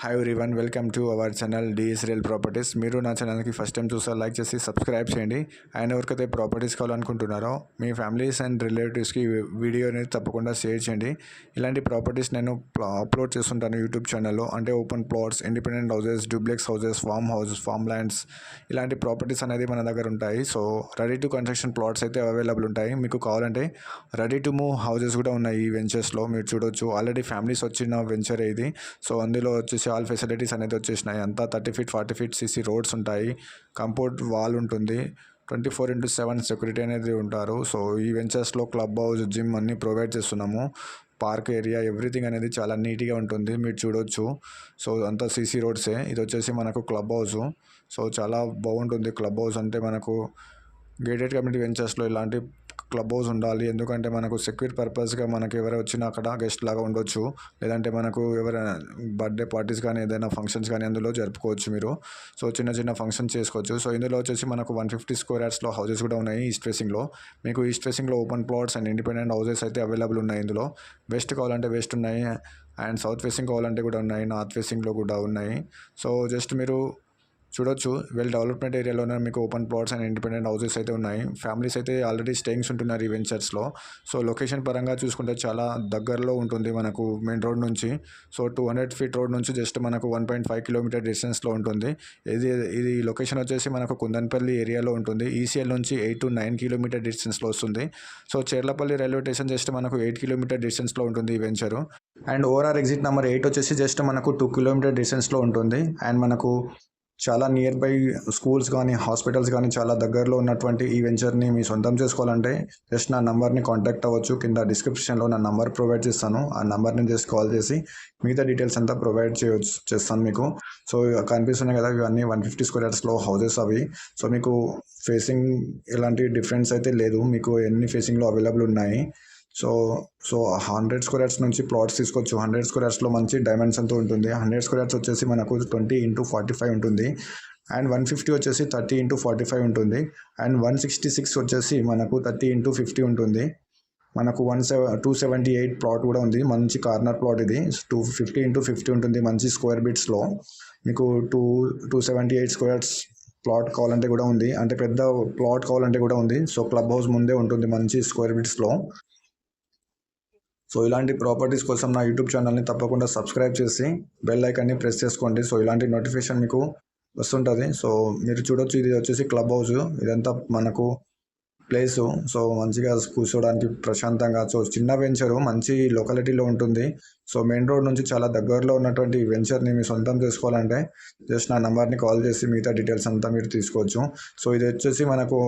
Hi everyone, welcome to our channel DS real properties. మీరు నా ఛానల్కి ఫస్ట్ టైం చూస్తే లైక్ చేసి సబ్స్క్రైబ్ చేయండి. ఆయన ఎవరికైతే ప్రాపర్టీస్ కావాలనుకుంటున్నారో మీ ఫ్యామిలీస్ అండ్ రిలేటివ్స్కి వీడియో అనేది తప్పకుండా షేర్ చేయండి. ఇలాంటి ప్రాపర్టీస్ నేను అప్లోడ్ చేస్తుంటాను యూట్యూబ్ ఛానల్లో. అంటే open plots, independent houses, duplex houses, form lands, ఇలాంటి ప్రాపర్టీస్ అనేది మన దగ్గర ఉంటాయి. So ready to construction plots అయితే అవైలబుల్ ఉంటాయి. మీకు కావాలంటే రెడీ టు మూవ్ హౌసెస్ కూడా ఉన్నాయి ఈ వెంచర్స్లో. మీరు చూడొచ్చు, ఆల్రెడీ ఫ్యామిలీస్ వచ్చిన వెంచర్ ఇది. సో అందులో వచ్చేసి ఆల్ ఫెసిలిటీస్ అనేది వచ్చేసినాయి. అంతా 30 feet 40 feet సీసీ రోడ్స్ ఉంటాయి, కంపౌండ్ వాల్ ఉంటుంది, 24/7 సెక్యూరిటీ అనేది ఉంటారు. సో ఈ వెంచర్స్లో క్లబ్ హౌస్, జిమ్ అన్నీ ప్రొవైడ్ చేస్తున్నాము. పార్క్ ఏరియా, ఎవ్రీథింగ్ అనేది చాలా నీట్గా ఉంటుంది, మీరు చూడొచ్చు. సో అంతా సీసీ రోడ్సే. ఇది వచ్చేసి మనకు క్లబ్ హౌస్. సో చాలా బాగుంటుంది క్లబ్ హౌస్ అంటే. మనకు గేటెడ్ కమ్యూనిటీ వెంచర్స్లో ఇలాంటి క్లబ్ హౌస్ ఉండాలి. ఎందుకంటే మనకు సెక్యూర్ పర్పస్గా మనకు ఎవరు వచ్చినా అక్కడ గెస్ట్ లాగా ఉండొచ్చు. లేదంటే మనకు ఎవరైనా బర్త్డే పార్టీస్ కానీ ఏదైనా ఫంక్షన్స్ కానీ అందులో జరుపుకోవచ్చు మీరు. సో చిన్న చిన్న ఫంక్షన్స్ చేసుకోవచ్చు. సో ఇందులో వచ్చేసి మనకు 150 square yardsలో హౌసెస్ కూడా ఉన్నాయి ఈస్ట్ ఫేసింగ్లో. మీకు ఈస్ట్ ఫేసింగ్లో open plots and independent houses అయితే అవైలబుల్ ఉన్నాయి. ఇందులో వెస్ట్ కావాలంటే వెస్ట్ ఉన్నాయి, అండ్ సౌత్ ఫేసింగ్ కావాలంటే కూడా ఉన్నాయి, నార్త్ ఫేసింగ్లో కూడా ఉన్నాయి. సో జస్ట్ మీరు చూడొచ్చు, వెల్ డెవలప్మెంట్ ఏరియాలోనే మీకు open plots and independent houses అయితే ఉన్నాయి. ఫ్యామిలీస్ అయితే ఆల్రెడీ స్టేయింగ్స్ ఉంటున్నారు ఈ వెంచర్స్లో. సో లొకేషన్ పరంగా చూసుకుంటే చాలా దగ్గరలో ఉంటుంది మనకు మెయిన్ రోడ్ నుంచి. సో 200 feet రోడ్ నుంచి జస్ట్ మనకు 1.5 kilometer డిస్టెన్స్లో ఉంటుంది. ఇది లొకేషన్ వచ్చేసి మనకు కుందన్పల్లి ఏరియాలో ఉంటుంది. ఈసీఎల్ నుంచి 8 to 9 kilometer డిస్టెన్స్లో వస్తుంది. So Cherlapalli railway station just మనకు 8 kilometer డిస్టెన్స్లో ఉంటుంది ఈ venture. And ORR exit number 8 వచ్చేసి జస్ట్ మనకు 2 kilometer డిస్టెన్స్లో ఉంటుంది. అండ్ మనకు చాలా నియర్ బై స్కూల్స్ కానీ హాస్పిటల్స్ కానీ చాలా దగ్గరలో ఉన్నటువంటి ఈ వెంచర్ని మీ సొంతం చేసుకోవాలంటే జస్ట్ నా నంబర్ని కాంటాక్ట్ అవ్వచ్చు. కింద డిస్క్రిప్షన్లో నా నంబర్ ప్రొవైడ్ చేస్తాను. ఆ నంబర్ని జస్ట్ కాల్ చేసి మిగతా డీటెయిల్స్ అంతా ప్రొవైడ్ చేస్తాను మీకు. సో కనిపిస్తున్నాయి కదా, ఇవన్నీ 150 square yardsలో హౌసెస్ అవి. సో మీకు ఫేసింగ్ ఎలాంటి డిఫరెన్స్ అయితే లేదు, మీకు ఎన్ని ఫేసింగ్లో అవైలబుల్ ఉన్నాయి. సో 100 square yards నుంచి ప్లాట్స్ తీసుకోవచ్చు. 100 square yardsలో మంచి డైమెన్షన్తో ఉంటుంది. 100 square yards వచ్చేసి మనకు 20x45 ఉంటుంది. అండ్ 150 వచ్చేసి 30x45 ఉంటుంది. అండ్ 166 వచ్చేసి మనకు 30x50 ఉంటుంది. మనకు 278 ప్లాట్ కూడా ఉంది, మంచి కార్నర్ ప్లాట్ ఇది. 250x50 ఉంటుంది, మంచి స్క్వేర్ బిట్స్లో. మీకు 278 square yards ప్లాట్ కావాలంటే కూడా ఉంది, అంటే పెద్ద ప్లాట్ కావాలంటే కూడా ఉంది. సో క్లబ్ హౌస్ ముందే ఉంటుంది మంచి స్క్వేర్ బిట్స్లో. సో ఇలాంటి ప్రాపర్టీస్ కోసం నా యూట్యూబ్ ఛానల్ని తప్పకుండా సబ్స్క్రైబ్ చేసి బెల్ ఐకాన్ని ప్రెస్ చేసుకోండి. సో ఇలాంటి నోటిఫికేషన్ మీకు వస్తుంటుంది. సో మీరు చూడొచ్చు, ఇది వచ్చేసి క్లబ్ హౌస్. ఇదంతా మనకు ప్లేసు. సో మంచిగా కూర్చోడానికి ప్రశాంతంగా. సో చిన్న వెంచరు, మంచి లొకాలిటీలో ఉంటుంది. సో మెయిన్ రోడ్ నుంచి చాలా దగ్గరలో ఉన్నటువంటి వెంచర్ని మీ సొంతం చేసుకోవాలంటే జస్ట్ నా నెంబర్ని కాల్ చేసి మిగతా డీటెయిల్స్ అంతా మీరు తీసుకోవచ్చు. సో ఇది వచ్చేసి మనకు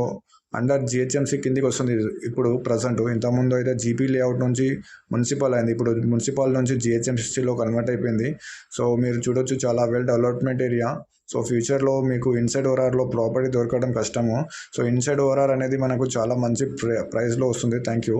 అండర్ జిహెచ్ఎంసీ కిందికి వస్తుంది ఇప్పుడు ప్రజెంట్. ఇంతకుముందు అయితే జీపీ లేఅవుట్ నుంచి మున్సిపల్ అయింది, ఇప్పుడు మున్సిపల్ నుంచి జిహెచ్ఎంసీలో కన్వర్ట్ అయిపోయింది. సో మీరు చూడొచ్చు, చాలా వెల్ డెవలప్మెంట్ ఏరియా. సో ఫ్యూచర్లో మీకు ఇన్సైడ్ ఓఆర్ఆర్లో ప్రాపర్టీ దొరకడం కష్టము. సో ఇన్సైడ్ ఓఆర్ఆర్ అనేది మనకు చాలా మంచి ప్రైస్లో వస్తుంది. Thank you.